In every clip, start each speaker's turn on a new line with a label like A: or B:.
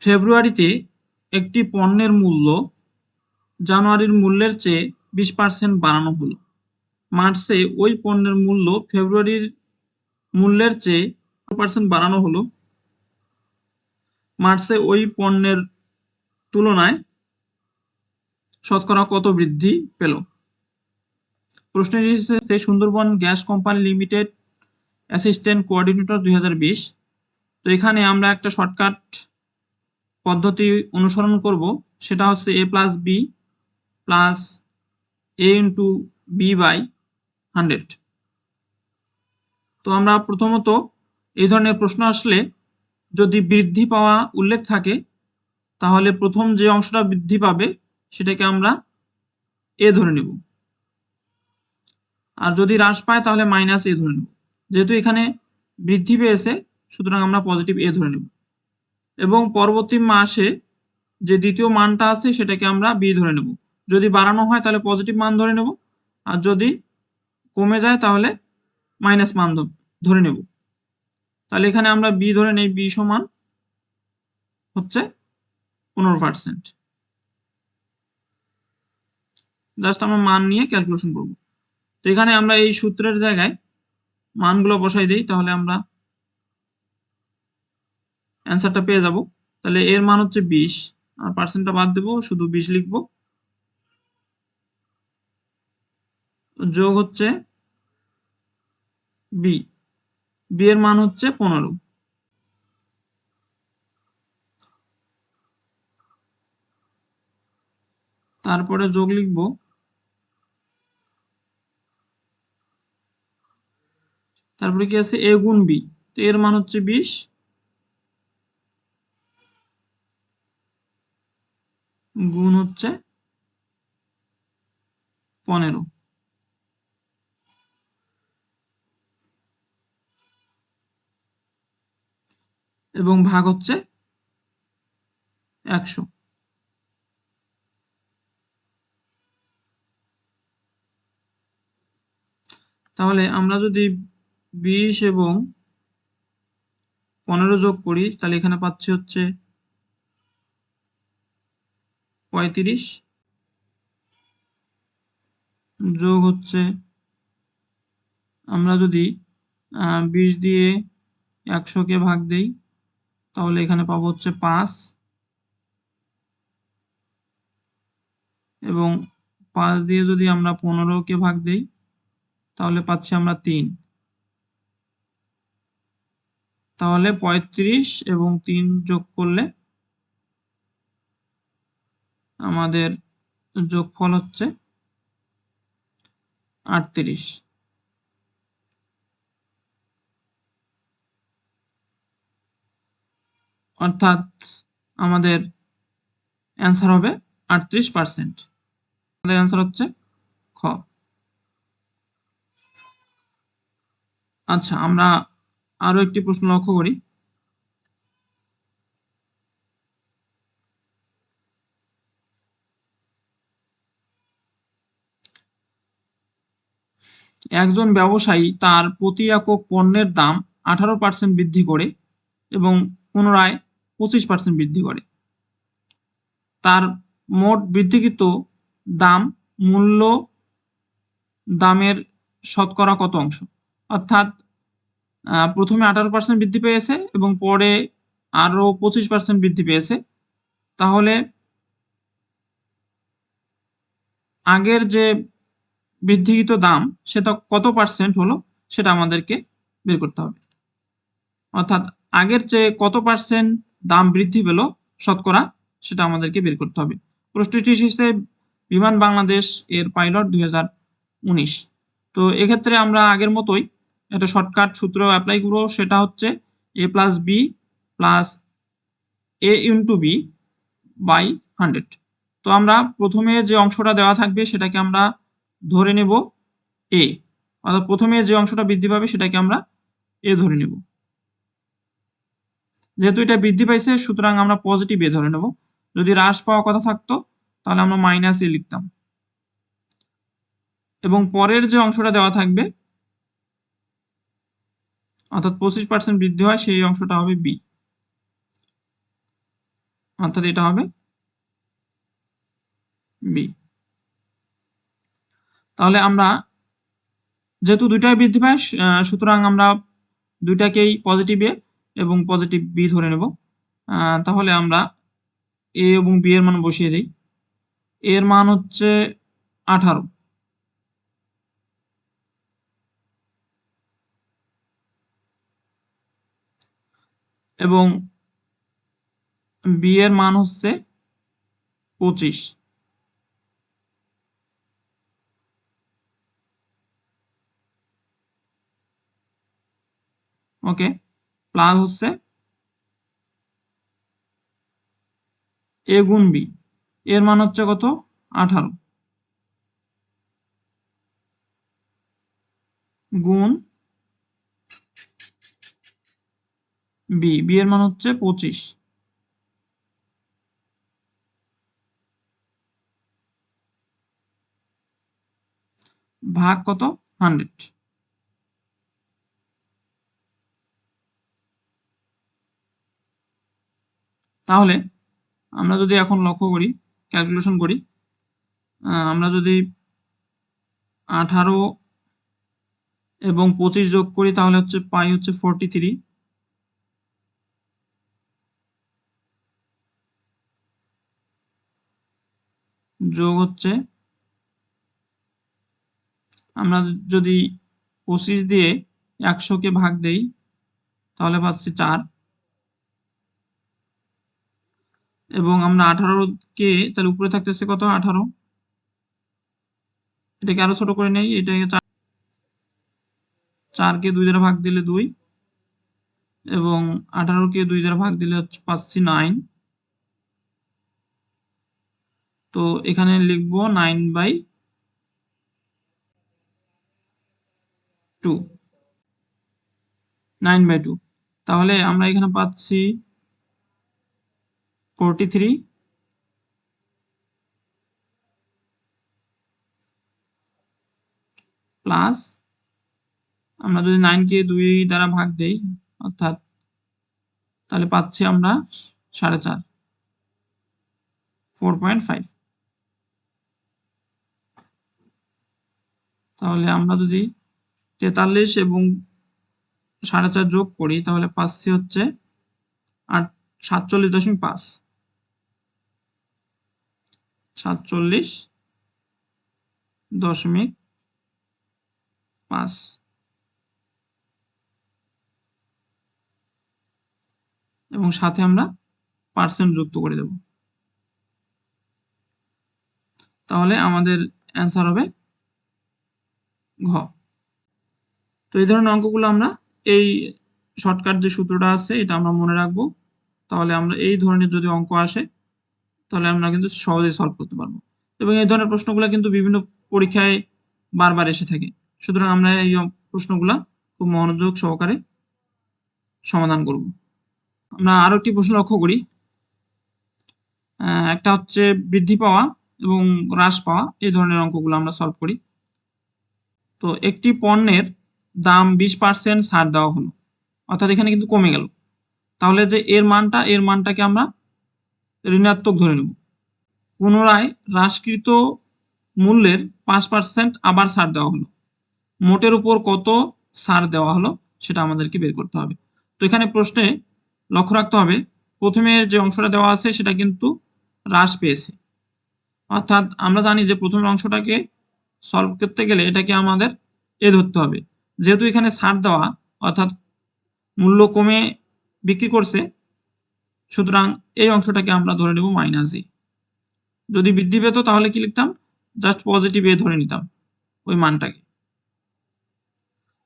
A: ফেব্রুয়ারিতে একটি পণ্যের মূল্য জানুয়ারির মূল্যের চেয়ে 20% বাড়ানো হলো। মার্চে ওই পণ্যের মূল্য ফেব্রুয়ারির মূল্যের চেয়ে 15% বাড়ানো হলো। মার্চে ওই পণ্যের তুলনায় শতকরা কত বৃদ্ধি পেল? প্রশ্নটি এসেছে Sundarban gas company limited assistant coordinator 2020। তো এখানে আমরা একটা শর্টকাট পদ্ধতি অনুসরণ করব, সেটা হচ্ছে a plus B plus a into B by 100। তো আমরা প্রথমত এই ধরনের প্রশ্ন আসলে যদি বৃদ্ধি পাওয়া উল্লেখ থাকে তাহলে প্রথম যে অংশটা বৃদ্ধি পাবে সেটাকে আমরা এ ধরে নেব, আর যদি হ্রাস পায় তাহলে মাইনাস এ ধরে নেব। যেহেতু এখানে বৃদ্ধি পেয়েছে সুতরাং আমরা পজিটিভ এ ধরে নেব, এবং পরবর্তী মাসে যে দ্বিতীয় মানটা আছে সেটাকে আমরা বি ধরে নেব। যদি বাড়ানো হয় তাহলে পজিটিভ মান ধরে নেব, আর যদি কমে যায় তাহলে মাইনাস মান ধরে নেব। তাহলে এখানে আমরা বি ধরে নেই, বি সমান হচ্ছে 15%। জাস্ট আমরা মান নিয়ে ক্যালকুলেশন করব। তো এখানে আমরা এই সূত্রের জায়গায় মানগুলো বসাই দিই, তাহলে আমরা অ্যান্সারটা পেয়ে যাব। তাহলে এর মান হচ্ছে 20, আর পার্সেন্টটা বাদ দেবো, শুধু 20 লিখব, যোগ হচ্ছে বি, বি এর মান হচ্ছে 15। তারপরে যোগ লিখব, তারপরে কি আছে এ গুণ বি, তো এর মান হচ্ছে 20 গুণ হচ্ছে 15, এবং ভাগ হচ্ছে 100। তাহলে আমরা যদি 20 এবং 15 যোগ করি তাহলে এখানে পাচ্ছি হচ্ছে 35, যোগ হচ্ছে, আমরা যদি 20 দিয়ে 100-কে ভাগ দেই তাহলে এখানে পাবো হচ্ছে 5, এবং 5 দিয়ে যদি আমরা 15-কে ভাগ দেই তাহলে পাচ্ছি আমরা 3। তাহলে 35 এবং 3 যোগ করলে আমাদের যোগফল হচ্ছে 38। অর্থাৎ আমাদের অ্যান্সার হবে 38%। আমাদের অ্যান্সার হচ্ছে খ। আচ্ছা, আমরা আরো একটি প্রশ্ন লক্ষ্য করি। একজন ব্যবসায়ী তার প্রতি একক পণ্যের দাম 18% বৃদ্ধি করে এবং পুনরায় 25% বৃদ্ধি করে। তার মোট বৃদ্ধিকৃত দাম মূল্য দামের শতকরা কত অংশ? অর্থাৎ প্রথমে 18% বৃদ্ধি পেয়েছে এবং পরে আরো 25% বৃদ্ধি পেয়েছে। তাহলে আগের যে বৃদ্ধিকৃত দাম সেটা কত পার্সেন্ট হলো সেটা আমাদেরকে বের করতে হবে। অর্থাৎ আগের চেয়ে কত পার্সেন্ট দাম বৃদ্ধি পেল শতকরা, সেটা আমাদেরকে বের করতে হবে। প্রশ্নটি এসেছে বিমান বাংলাদেশ এর পাইলট 2019। তো এক্ষেত্রে আমরা আগের মতোই একটা শর্টকাট সূত্র অ্যাপ্লাই করবো, সেটা হচ্ছে a plus B plus a into B by 100। তো আমরা প্রথমে যে অংশটা দেওয়া থাকবে সেটাকে আমরা ধরে নেব এ, অর্থাৎ প্রথমে যে অংশটা বৃদ্ধি পাবে সেটাকে আমরা এ ধরে নেব। যেহেতু এটা বৃদ্ধি পাইছে সুতরাং আমরা পজিটিভ এ ধরে নেব। যদি হ্রাস পাওয়ার কথা থাকতো তাহলে আমরা মাইনাস এ লিখতাম, এবং পরের যে অংশটা দেওয়া থাকবে অর্থাৎ 25% বৃদ্ধি হয় সেই অংশটা হবে বি। অর্থাৎ এটা হবে বি। তাহলে আমরা যেহেতু দুইটাই বৃদ্ধি পায় সুতরাং আমরা দুইটাকেই পজিটিভ এ এবং পজিটিভ বি ধরে নেব। তাহলে আমরা এ এবং বি এর মান বসিয়ে দিই। এর মান হচ্ছে 18 এবং বি এর মান হচ্ছে 25। ওকে, প্লাস হচ্ছে এ গুণ বি, এর মান হচ্ছে কত 18 গুণ বি, বি এর মান হচ্ছে 25 ভাগ কত 100। তাহলে আমরা যদি এখন লক্ষ্য করি, ক্যালকুলেশন করি, আমরা যদি 18 এবং 25 যোগ করি তাহলে হচ্ছে পাই হচ্ছে 43 যোগ হচ্ছে, আমরা যদি 25 দিয়ে 100-কে ভাগ দেই তাহলে পাচ্ছি 4 এবং আমরা 18-কে তাহলে উপরে থাকতেছে কত 18, এটাকে আরো ছোট করে নেই, এটাকে 4-কে 2 দ্বারা ভাগ দিলে 2 এবং 18-কে 2 দ্বারা ভাগ দিলে হচ্ছে পাচ্ছি 9। তো এখানে লিখবো 9/2, 9/2। তাহলে আমরা এখানে পাচ্ছি 43 প্লাস, আমরা যদি 9-কে 2 দ্বারা ভাগ দেই অর্থাৎ তাহলে পাচ্ছি আমরা 4.5, 4.5। তাহলে আমরা যদি 43 এবং 4.5 যোগ করি তাহলে পাচ্ছি হচ্ছে 47.5, 47.5 এবং সাথে আমরা পার্সেন্ট যুক্ত করে দেব। তাহলে আমাদের অ্যান্সার হবে ঘ। তো এই ধরনের অঙ্কগুলো আমরা এই শর্টকাট যে সূত্রটা আছে এটা আমরা মনে রাখবো। তাহলে আমরা এই ধরনের যদি অঙ্ক আসে তাহলে আমরা কিন্তু সহজেই সলভ করতে পারবো এবং এই ধরনের প্রশ্নগুলো কিন্তু বিভিন্ন পরীক্ষায় বারবার এসে থাকে। সুতরাং আমরা এই প্রশ্নগুলা খুব মনোযোগ সহকারে সমাধান করব। আমরা আরো একটি প্রশ্ন লক্ষ্য করি, একটা হচ্ছে বৃদ্ধি পাওয়া এবং হ্রাস পাওয়া, এই ধরনের অঙ্কগুলো আমরা সলভ করি। তো একটি পণ্যের দাম 20% ছাড় দেওয়া হলো, অর্থাৎ এখানে কিন্তু কমে গেল। তাহলে যে এর মানটাকে আমরা ঋণাত্মক ধরে নেব। পুনরায় হ্রাসকৃত মূল্যের 5% আবার ছাড় দেওয়া হলো, মোটের উপর কত ছাড় দেওয়া হলো সেটা আমাদেরকে বের করতে হবে। তো এখানে প্রশ্নে লক্ষ্য রাখতে হবে প্রথমে যে অংশটা দেওয়া আছে সেটা কিন্তু হ্রাস পেয়েছে, অর্থাৎ আমরা জানি যে প্রথমের অংশটাকে সলভ করতে গেলে এটাকে আমাদের এ ধরতে হবে। যেহেতু এখানে ছাড় দেওয়া অর্থাৎ মূল্য কমে বিক্রি করছে, সুতরাং এই অংশটাকে আমরা ধরে নেব -এ। যদি বৃদ্ধি পেত তাহলে কি লিখতাম, জাস্ট পজিটিভ এ ধরে নিতাম ওই মানটাকে।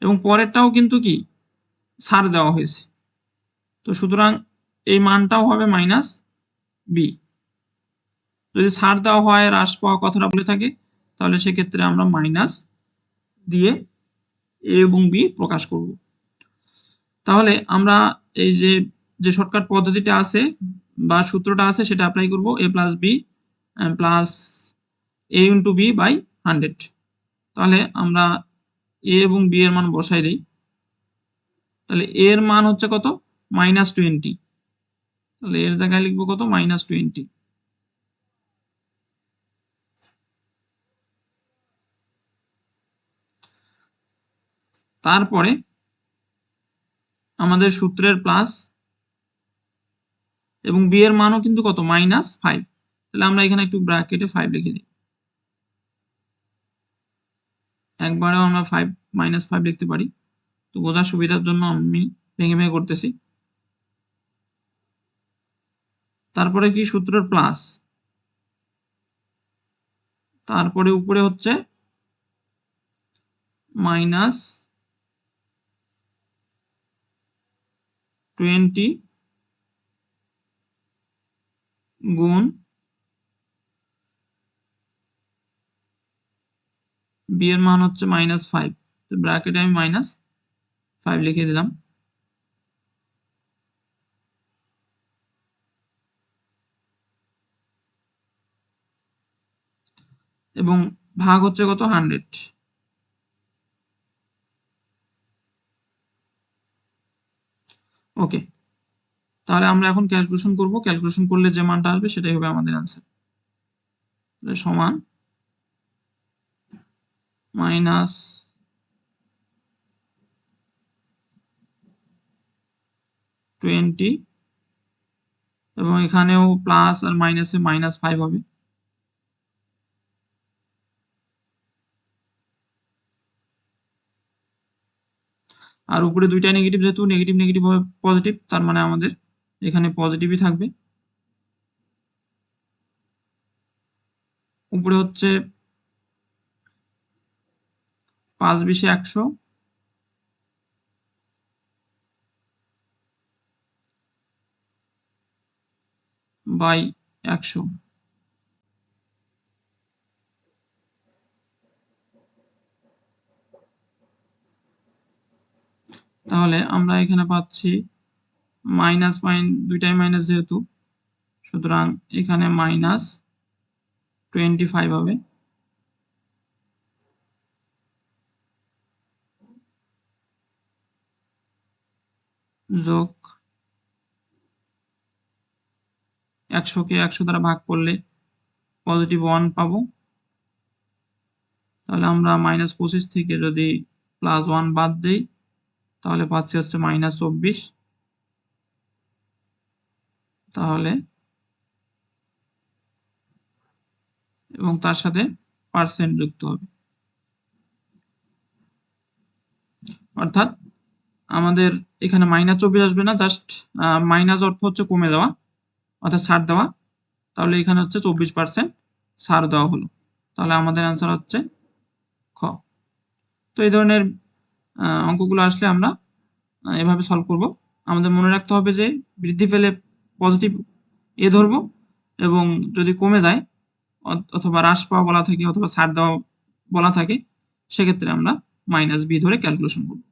A: এবং পরেরটাও কিন্তু কি ছাড় দেওয়া হয়েছে, তো সুতরাং এই মানটাও হবে -বি। যদি ছাড় দেওয়া হয় হ্রাস পাওয়া কথাটা বলে থাকে তাহলে সেক্ষেত্রে আমরা মাইনাস দিয়ে এ এবং বি প্রকাশ করব। তাহলে আমরা এই যে শর্টকাট পদ্ধতিটা আছে বা সূত্রটা আছে সেটা অ্যাপ্লাই করব, a + b + a * b / 100। তাহলে আমরা a এবং b এর মান বসাই দেই। তাহলে a এর মান হচ্ছে কত -20, তাহলে এর জায়গায় লিখবো কত, -20। তারপরে আমাদের সূত্রের প্লাস এবং বি এর মানও কিন্তু কত, -5। তাহলে আমরা এখানে একটু ব্র্যাকেটে 5 লিখে দিই। একবারেও আমরা -5 লিখতে পারি, তো বোঝার সুবিধার জন্য আমি ভেঙে ভেঙে করতেছি। তারপরে কি সূত্রের প্লাস, তারপরে উপরে হচ্ছে -20 গুণ বি এর মান হচ্ছে -5, তো ব্র্যাকেটে আমি -5 লিখে দিলাম। এবং ভাগ হচ্ছে কত, 100। ওকে, তাহলে আমরা এখন ক্যালকুলেশন করব, ক্যালকুলেশন করলে যে মানটা আসবে সেটাই হবে আমাদের অ্যান্সার। সমান -20 এবং এখানেও প্লাস আর মাইনাসে -5 হবে। আর উপরে দুইটা নেগেটিভ, যেহেতু নেগেটিভ নেগেটিভ হবে পজিটিভ, তার মানে আমাদের এখানে পজিটিভই থাকবে। উপরে হচ্ছে 5×20 100 বাই 100। তাহলে আমরা এখানে পাচ্ছি মাইনাস দুইটাই মাইনাস, যেহেতু সুতরাং এখানে -25 হবে, যোগ 100কে 100 দ্বারা ভাগ করলে +1 পাবো। তাহলে আমরা -25 থেকে যদি +1 বাদ দেই তাহলে পাচ্ছি হচ্ছে -24। তাহলে এবং তার সাথে পার্সেন্ট যুক্ত হবে, অর্থাৎ আমাদের এখানে -24 আসবে না, জাস্ট মাইনাস অর্থ হচ্ছে কমে যাওয়া, অর্থাৎ ছাড় দেওয়া। তাহলে এখানে হচ্ছে 24% ছাড় দেওয়া হলো। তাহলে আমাদের অ্যান্সার হচ্ছে খ। তো এই ধরনের অঙ্কগুলো আসলে আমরা এভাবে সলভ করব। আমাদের মনে রাখতে হবে যে বৃদ্ধি পেলে পজিটিভ এ ধরবো, এবং যদি কমে যায় অথবা হ্রাস পাওয়া বলা থাকে অথবা ছাড় দেওয়া বলা থাকে, সেক্ষেত্রে আমরা -b ধরে ক্যালকুলেশন করব।